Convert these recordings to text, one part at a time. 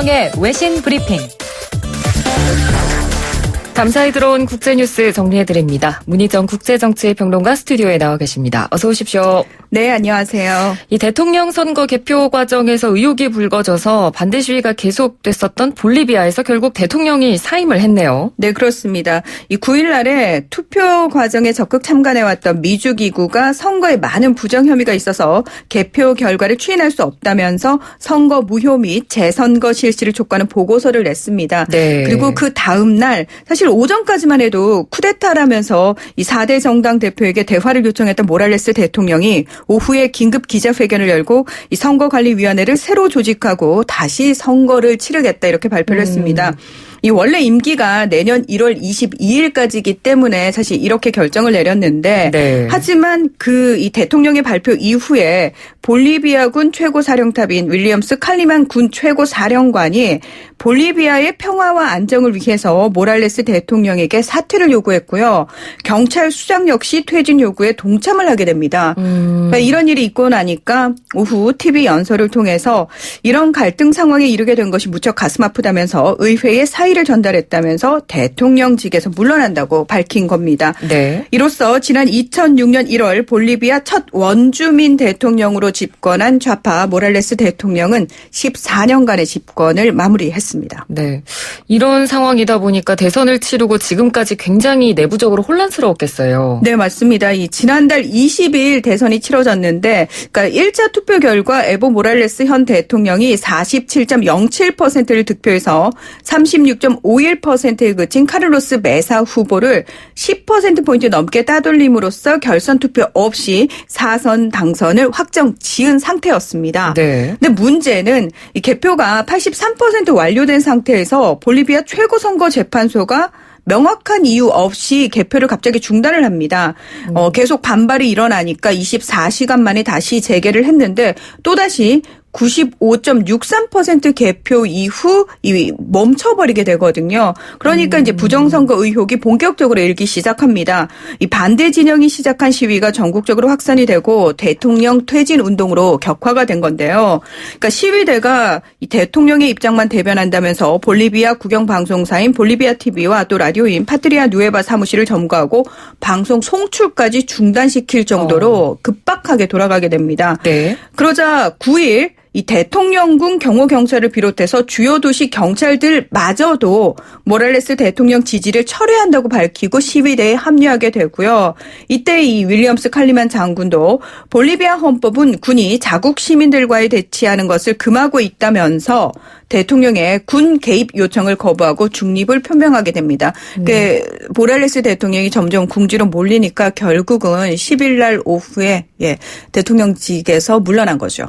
대통령의 외신 브리핑. 감사히 들어온 국제뉴스 정리해드립니다. 문희정 국제정치평론가 스튜디오에 나와 계십니다. 어서 오십시오. 네, 안녕하세요. 이 대통령 선거 개표 과정에서 의혹이 불거져서 반대 시위가 계속됐었던 볼리비아에서 결국 대통령이 사임을 했네요. 네, 그렇습니다. 이 9일 날에 투표 과정에 적극 참관해왔던 미주기구가 선거에 많은 부정 혐의가 있어서 개표 결과를 추인할 수 없다면서 선거 무효 및 재선거 실시를 촉구하는 보고서를 냈습니다. 네. 그리고 그 다음 날 사실 오전까지만 해도 쿠데타라면서 이 4대 정당 대표에게 대화를 요청했던 모랄레스 대통령이 오후에 긴급 기자회견을 열고 이 선거관리위원회를 새로 조직하고 다시 선거를 치르겠다 이렇게 발표를 했습니다. 이 원래 임기가 내년 1월 22일까지이기 때문에 사실 이렇게 결정을 내렸는데 네. 하지만 그 이 대통령의 발표 이후에 볼리비아군 최고사령탑인 윌리엄스 칼리만 군 최고사령관이 볼리비아의 평화와 안정을 위해서 모랄레스 대통령에게 사퇴를 요구했고요. 경찰 수장 역시 퇴진 요구에 동참을 하게 됩니다. 그러니까 이런 일이 있고 나니까 오후 TV 연설을 통해서 이런 갈등 상황에 이르게 된 것이 무척 가슴 아프다면서 의회에 사의를 전달했다면서 대통령직에서 물러난다고 밝힌 겁니다. 네. 이로써 지난 2006년 1월 볼리비아 첫 원주민 대통령으로 집권한 좌파 모랄레스 대통령은 14년간의 집권을 마무리했습니다. 네. 이런 상황이다 보니까 대선을 치르고 지금까지 굉장히 내부적으로 혼란스러웠겠어요. 네, 맞습니다. 이 지난달 20일 대선이 치러졌는데 그러니까 1차 투표 결과 에보 모랄레스 현 대통령이 47.07%를 득표해서 36.51%에 그친 카를로스 메사 후보를 10%포인트 넘게 따돌림으로써 결선 투표 없이 4선 당선을 확정 지은 상태였습니다. 네. 근데 문제는 이 개표가 83% 완료된 상태에서 볼리비아 최고선거재판소가 명확한 이유 없이 개표를 갑자기 중단을 합니다. 계속 반발이 일어나니까 24시간 만에 다시 재개를 했는데 또다시 95.63% 개표 이후 멈춰버리게 되거든요. 그러니까 이제 부정선거 의혹이 본격적으로 일기 시작합니다. 이 반대 진영이 시작한 시위가 전국적으로 확산이 되고 대통령 퇴진 운동으로 격화가 된 건데요. 그러니까 시위대가 이 대통령의 입장만 대변한다면서 볼리비아 국영방송사인 볼리비아 TV와 또 라디오인 파트리아 누에바 사무실을 점거하고 방송 송출까지 중단시킬 정도로 급박하게 돌아가게 됩니다. 네. 그러자 9일 이 대통령궁 경호경찰을 비롯해서 주요 도시 경찰들마저도 모랄레스 대통령 지지를 철회한다고 밝히고 시위대에 합류하게 되고요. 이때 이 윌리엄스 칼리만 장군도 볼리비아 헌법은 군이 자국 시민들과의 대치하는 것을 금하고 있다면서 대통령의 군 개입 요청을 거부하고 중립을 표명하게 됩니다. 모랄레스 대통령이 점점 궁지로 몰리니까 결국은 10일 날 오후에 대통령직에서 물러난 거죠.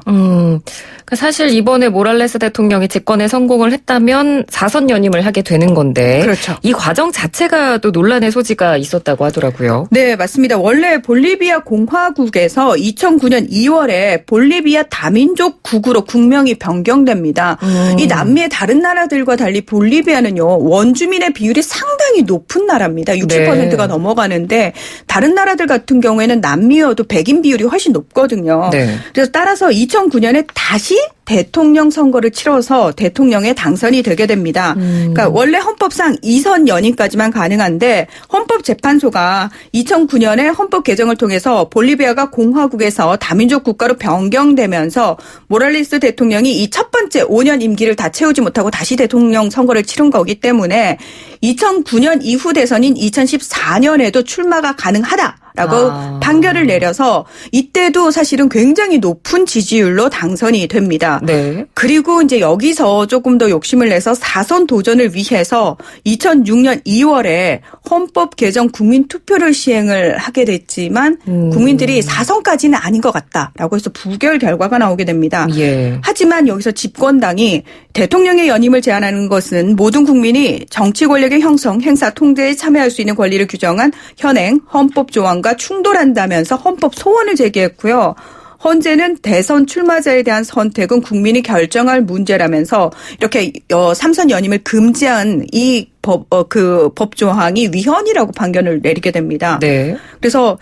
사실 이번에 모랄레스 대통령이 집권에 성공을 했다면 4선 연임을 하게 되는 건데 그렇죠. 이 과정 자체가 또 논란의 소지가 있었다고 하더라고요. 네, 맞습니다. 원래 볼리비아 공화국에서 2009년 2월에 볼리비아 다민족 국으로 국명이 변경됩니다. 이 남미의 다른 나라들과 달리 볼리비아는요. 원주민의 비율이 상당히 높은 나라입니다. 60%가 넘어가는데 다른 나라들 같은 경우에는 남미여도 백인 비율이 훨씬 높거든요. 네. 그래서 따라서 2009년에 다시 대통령 선거를 치러서 대통령에 당선이 되게 됩니다. 그러니까 원래 헌법상 2선 연임까지만 가능한데 헌법재판소가 2009년에 헌법 개정을 통해서 볼리비아가 공화국에서 다민족 국가로 변경되면서 모랄레스 대통령이 이 첫 번째 5년 임기를 다 채우지 못하고 다시 대통령 선거를 치른 거기 때문에 2009년 이후 대선인 2014년에도 출마가 가능하다. 라고 판결을 내려서 이때도 사실은 굉장히 높은 지지율로 당선이 됩니다. 네. 그리고 이제 여기서 조금 더 욕심을 내서 4선 도전을 위해서 2006년 2월에 헌법 개정 국민 투표를 시행을 하게 됐지만 국민들이 4선까지는 아닌 것 같다라고 해서 부결 결과가 나오게 됩니다. 예. 하지만 여기서 집권당이 대통령의 연임을 제한하는 것은 모든 국민이 정치 권력의 형성, 행사, 통제에 참여할 수 있는 권리를 규정한 현행 헌법 조항과 충돌한다면서 헌법 소원을 제기했고요. 헌재는 대선 출마자에 대한 선택은 국민이 결정할 문제라면서 이렇게 3선 연임을 금지한 이 법 조항이 위헌이라고 판결을 내리게 됩니다. 네. 그래서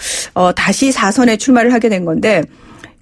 다시 4선에 출마를 하게 된 건데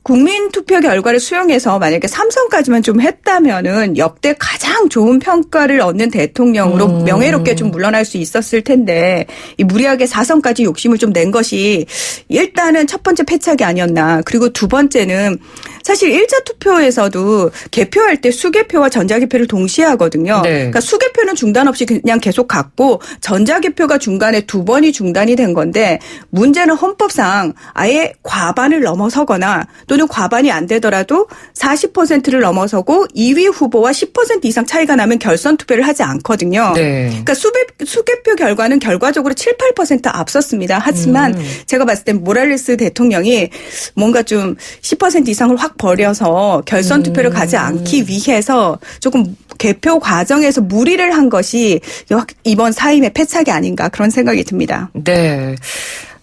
국민 투표 결과를 수용해서 만약에 삼선까지만 좀 했다면은 역대 가장 좋은 평가를 얻는 대통령으로 명예롭게 좀 물러날 수 있었을 텐데 이 무리하게 4선까지 욕심을 좀 낸 것이 일단은 첫 번째 패착이 아니었나. 그리고 두 번째는 사실 1차 투표에서도 개표할 때 수개표와 전자개표를 동시에 하거든요. 네. 그러니까 수개표는 중단 없이 그냥 계속 갔고 전자개표가 중간에 두 번이 중단이 된 건데 문제는 헌법상 아예 과반을 넘어서거나 또는 과반이 안 되더라도 40%를 넘어서고 2위 후보와 10% 이상 차이가 나면 결선 투표를 하지 않거든요. 네. 그러니까 수개표 결과는 결과적으로 7, 8% 앞섰습니다. 하지만 제가 봤을 땐 모랄레스 대통령이 뭔가 좀 10% 이상을 확 버려서 결선 투표를 가지 않기 위해서 조금 개표 과정에서 무리를 한 것이 이번 사임의 패착이 아닌가 그런 생각이 듭니다. 네.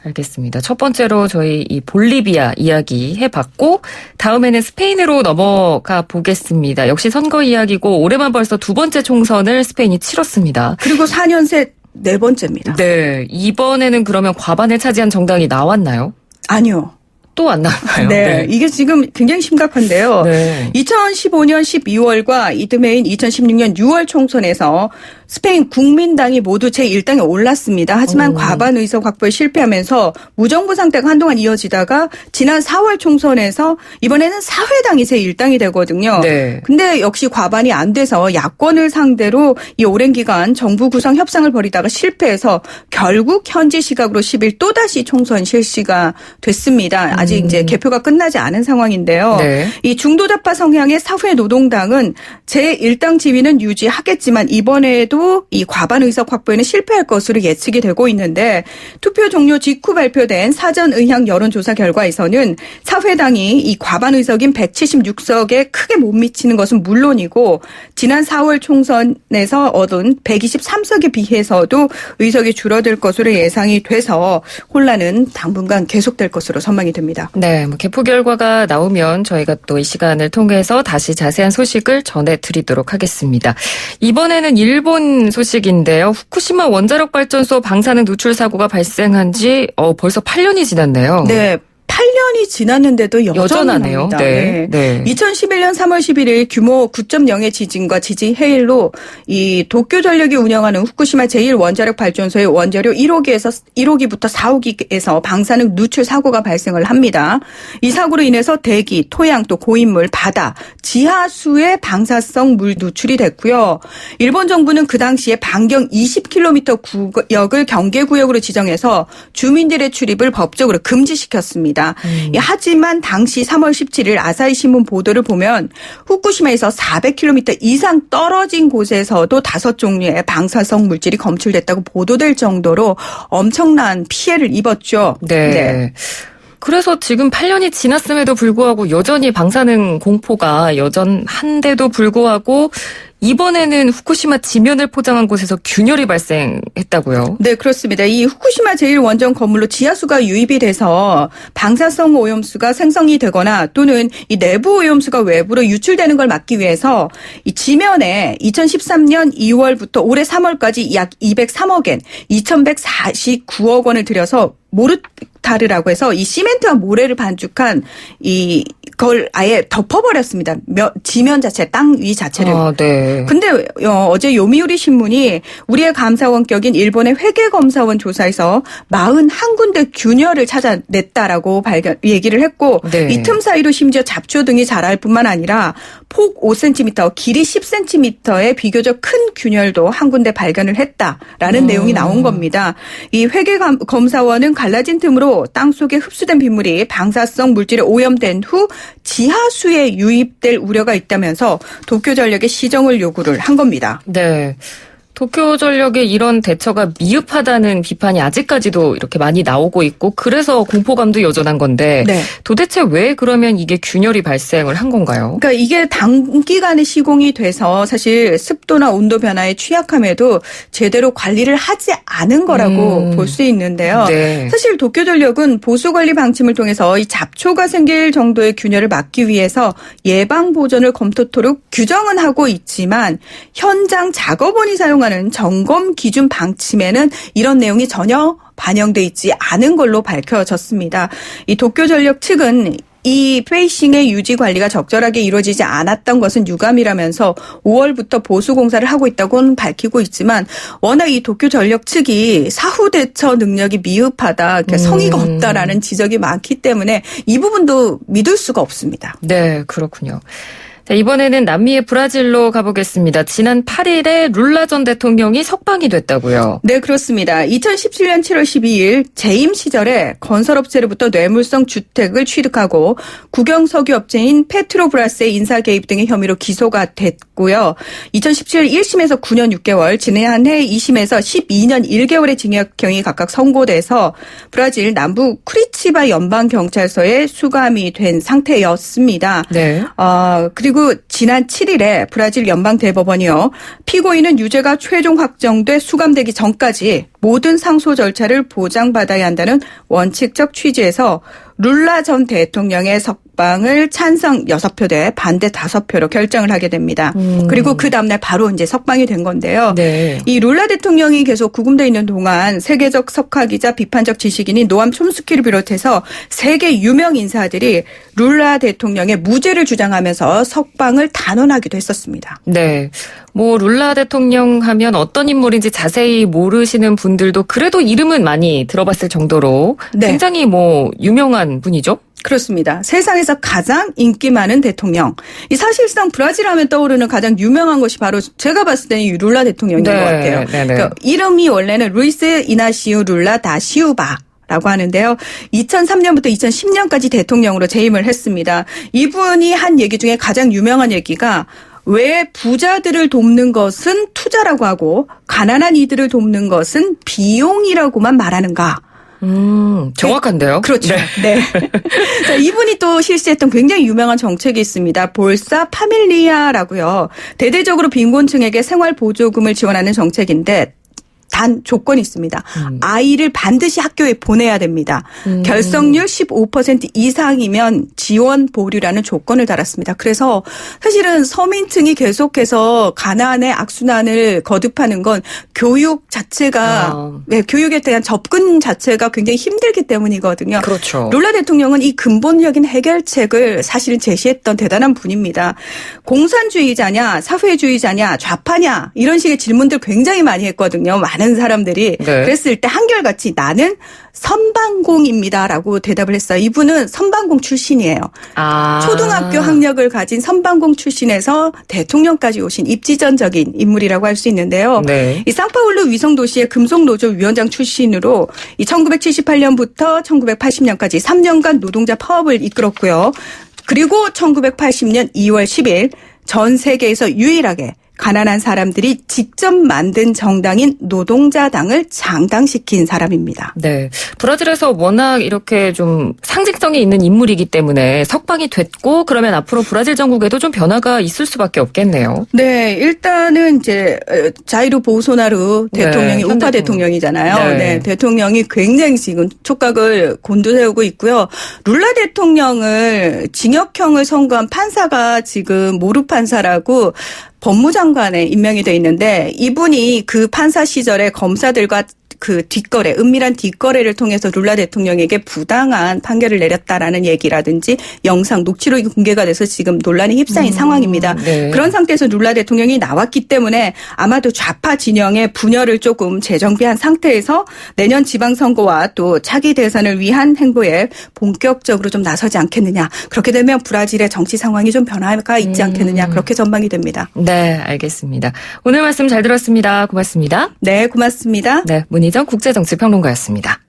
알겠습니다. 첫 번째로 저희 이 볼리비아 이야기 해봤고 다음에는 스페인으로 넘어가 보겠습니다. 역시 선거 이야기고 올해만 벌써 두 번째 총선을 스페인이 치렀습니다. 그리고 4년 새 네 번째입니다. 네. 이번에는 그러면 과반을 차지한 정당이 나왔나요? 아니요. 또 안 나왔나요? 네. 이게 지금 굉장히 심각한데요. 네. 2015년 12월과 이듬해인 2016년 6월 총선에서 스페인 국민당이 모두 제1당에 올랐습니다. 하지만 과반 의석 확보에 실패하면서 무정부 상태가 한동안 이어지다가 지난 4월 총선에서 이번에는 사회당이 제1당이 되거든요. 네. 근데 역시 과반이 안 돼서 야권을 상대로 이 오랜 기간 정부 구성 협상을 벌이다가 실패해서 결국 현지 시각으로 10일 또다시 총선 실시가 됐습니다. 아직 이제 개표가 끝나지 않은 상황인데요. 네. 이 중도좌파 성향의 사회노동당은 제1당 지위는 유지하겠지만 이번에도 이 과반 의석 확보에는 실패할 것으로 예측이 되고 있는데 투표 종료 직후 발표된 사전 의향 여론조사 결과에서는 사회당이 이 과반 의석인 176석에 크게 못 미치는 것은 물론이고 지난 4월 총선에서 얻은 123석에 비해서도 의석이 줄어들 것으로 예상이 돼서 혼란은 당분간 계속될 것으로 전망이 됩니다. 네, 개표 결과가 나오면 저희가 또 이 시간을 통해서 다시 자세한 소식을 전해드리도록 하겠습니다. 이번에는 일본 소식인데요. 후쿠시마 원자력 발전소 방사능 누출 사고가 발생한 지 벌써 8년이 지났네요. 네. 8년이 지났는데도 여전하네요. 네. 네. 2011년 3월 11일 규모 9.0의 지진과 지진 해일로 이 도쿄전력이 운영하는 후쿠시마 제1원자력 발전소의 원자료 1호기부터 4호기에서 방사능 누출 사고가 발생을 합니다. 이 사고로 인해서 대기, 토양, 또 고인물, 바다, 지하수의 방사성 물 누출이 됐고요. 일본 정부는 그 당시에 반경 20km 구역을 경계구역으로 지정해서 주민들의 출입을 법적으로 금지시켰습니다. 하지만 당시 3월 17일 아사히 신문 보도를 보면 후쿠시마에서 400km 이상 떨어진 곳에서도 5종류의 방사성 물질이 검출됐다고 보도될 정도로 엄청난 피해를 입었죠. 네. 그래서 지금 8년이 지났음에도 불구하고 여전히 방사능 공포가 여전한데도 불구하고 이번에는 후쿠시마 지면을 포장한 곳에서 균열이 발생했다고요? 네, 그렇습니다. 이 후쿠시마 제1원전 건물로 지하수가 유입이 돼서 방사성 오염수가 생성이 되거나 또는 이 내부 오염수가 외부로 유출되는 걸 막기 위해서 이 지면에 2013년 2월부터 올해 3월까지 약 203억 엔, 2,149억 원을 들여서 모르타르라고 해서 이 시멘트와 모래를 반죽한 이걸 아예 덮어버렸습니다. 지면 자체, 땅 위 자체를. 네. 근데 어제 요미우리 신문이 우리의 감사 원격인 일본의 회계검사원 조사에서 41군데 균열을 찾아냈다라고 얘기를 했고 네. 이 틈 사이로 심지어 잡초 등이 자랄 뿐만 아니라 폭 5cm, 길이 10cm의 비교적 큰 균열도 한 군데 발견을 했다라는 내용이 나온 겁니다. 이 회계검사원은 갈라진 틈으로 땅속에 흡수된 빗물이 방사성 물질에 오염된 후 지하수에 유입될 우려가 있다면서 도쿄전력에 시정을 요구를 한 겁니다. 네. 도쿄전력의 이런 대처가 미흡하다는 비판이 아직까지도 이렇게 많이 나오고 있고 그래서 공포감도 여전한 건데 네. 도대체 왜 그러면 이게 균열이 발생을 한 건가요? 그러니까 이게 단기간에 시공이 돼서 사실 습도나 온도 변화에 취약함에도 제대로 관리를 하지 않은 거라고 볼 수 있는데요. 네. 사실 도쿄전력은 보수관리 방침을 통해서 이 잡초가 생길 정도의 균열을 막기 위해서 예방 보전을 검토토록 규정은 하고 있지만 현장 작업원이 사용하는 점검 기준 방침에는 이런 내용이 전혀 반영돼 있지 않은 걸로 밝혀졌습니다. 이 도쿄전력 측은 이 페이싱의 유지 관리가 적절하게 이루어지지 않았던 것은 유감이라면서 5월부터 보수 공사를 하고 있다고는 밝히고 있지만 워낙 이 도쿄전력 측이 사후 대처 능력이 미흡하다, 성의가 없다라는 지적이 많기 때문에 이 부분도 믿을 수가 없습니다. 네, 그렇군요. 자, 이번에는 남미의 브라질로 가보겠습니다. 지난 8일에 룰라 전 대통령이 석방이 됐다고요. 네, 그렇습니다. 2017년 7월 12일 재임 시절에 건설업체로부터 뇌물성 주택을 취득하고 국영석유업체인 페트로브라스의 인사 개입 등의 혐의로 기소가 됐고요. 2017년 1심에서 9년 6개월, 지난해 2심에서 12년 1개월의 징역형이 각각 선고돼서 브라질 남부 쿠리치바 연방경찰서에 수감이 된 상태였습니다. 네. 그리고 지난 7일에 브라질 연방대법원이요, 피고인은 유죄가 최종 확정돼 수감되기 전까지 모든 상소 절차를 보장받아야 한다는 원칙적 취지에서 룰라 전 대통령의 석방을 찬성 6표 대 반대 5표로 결정을 하게 됩니다. 그리고 그 다음날 바로 이제 석방이 된 건데요. 네. 이 룰라 대통령이 계속 구금돼 있는 동안 세계적 석학이자 비판적 지식인인 노암 촘스키를 비롯해서 세계 유명 인사들이 룰라 대통령의 무죄를 주장하면서 석방을 단언하기도 했었습니다. 네. 뭐 룰라 대통령 하면 어떤 인물인지 자세히 모르시는 분들도 그래도 이름은 많이 들어봤을 정도로 네. 굉장히 뭐 유명한 분이죠. 그렇습니다. 세상에서 가장 인기 많은 대통령. 이 사실상 브라질 하면 떠오르는 가장 유명한 것이 바로 제가 봤을 때는 이 룰라 대통령인 것 같아요. 그러니까 이름이 원래는 루이스 이나시우 룰라 다 시우바 라고 하는데요. 2003년부터 2010년까지 대통령으로 재임을 했습니다. 이분이 한 얘기 중에 가장 유명한 얘기가 왜 부자들을 돕는 것은 투자라고 하고 가난한 이들을 돕는 것은 비용이라고만 말하는가. 정확한데요? 그렇죠. 네. 자, 이분이 또 실시했던 굉장히 유명한 정책이 있습니다. 볼사 파밀리아라고요. 대대적으로 빈곤층에게 생활보조금을 지원하는 정책인데 단 조건이 있습니다. 아이를 반드시 학교에 보내야 됩니다. 결석률 15% 이상이면 지원 보류라는 조건을 달았습니다. 그래서 사실은 서민층이 계속해서 가난의 악순환을 거듭하는 건 교육 자체가 교육에 대한 접근 자체가 굉장히 힘들기 때문이거든요. 그렇죠. 룰라 대통령은 이 근본적인 해결책을 사실은 제시했던 대단한 분입니다. 공산주의자냐 사회주의자냐 좌파냐 이런 식의 질문들 굉장히 많이 했거든요. 많은 사람들이. 네. 그랬을 때 한결같이 나는 선방공입니다라고 대답을 했어요. 이분은 선방공 출신이에요. 초등학교 학력을 가진 선방공 출신에서 대통령까지 오신 입지전적인 인물이라고 할 수 있는데요. 네. 이 상파울루 위성도시의 금속노조 위원장 출신으로 이 1978년부터 1980년까지 3년간 노동자 파업을 이끌었고요. 그리고 1980년 2월 10일 전 세계에서 유일하게 가난한 사람들이 직접 만든 정당인 노동자당을 장당시킨 사람입니다. 네. 브라질에서 워낙 이렇게 좀 상징성이 있는 인물이기 때문에 석방이 됐고 그러면 앞으로 브라질 정국에도 좀 변화가 있을 수밖에 없겠네요. 네. 일단은 이제 자이루 보소나루 대통령이 우파 대통령이잖아요. 네. 대통령이 굉장히 지금 촉각을 곤두세우고 있고요. 룰라 대통령을 징역형을 선고한 판사가 지금 모루 판사라고 법무장관에 임명이 돼 있는데 이분이 그 판사 시절에 검사들과 그 뒷거래, 은밀한 뒷거래를 통해서 룰라 대통령에게 부당한 판결을 내렸다라는 얘기라든지 영상, 녹취록이 공개가 돼서 지금 논란에 휩싸인 상황입니다. 네. 그런 상태에서 룰라 대통령이 나왔기 때문에 아마도 좌파 진영의 분열을 조금 재정비한 상태에서 내년 지방선거와 또 차기 대선을 위한 행보에 본격적으로 좀 나서지 않겠느냐. 그렇게 되면 브라질의 정치 상황이 좀 변화가 있지 않겠느냐. 그렇게 전망이 됩니다. 네, 알겠습니다. 오늘 말씀 잘 들었습니다. 고맙습니다. 네, 고맙습니다. 네, 문희정 국제정치평론가였습니다.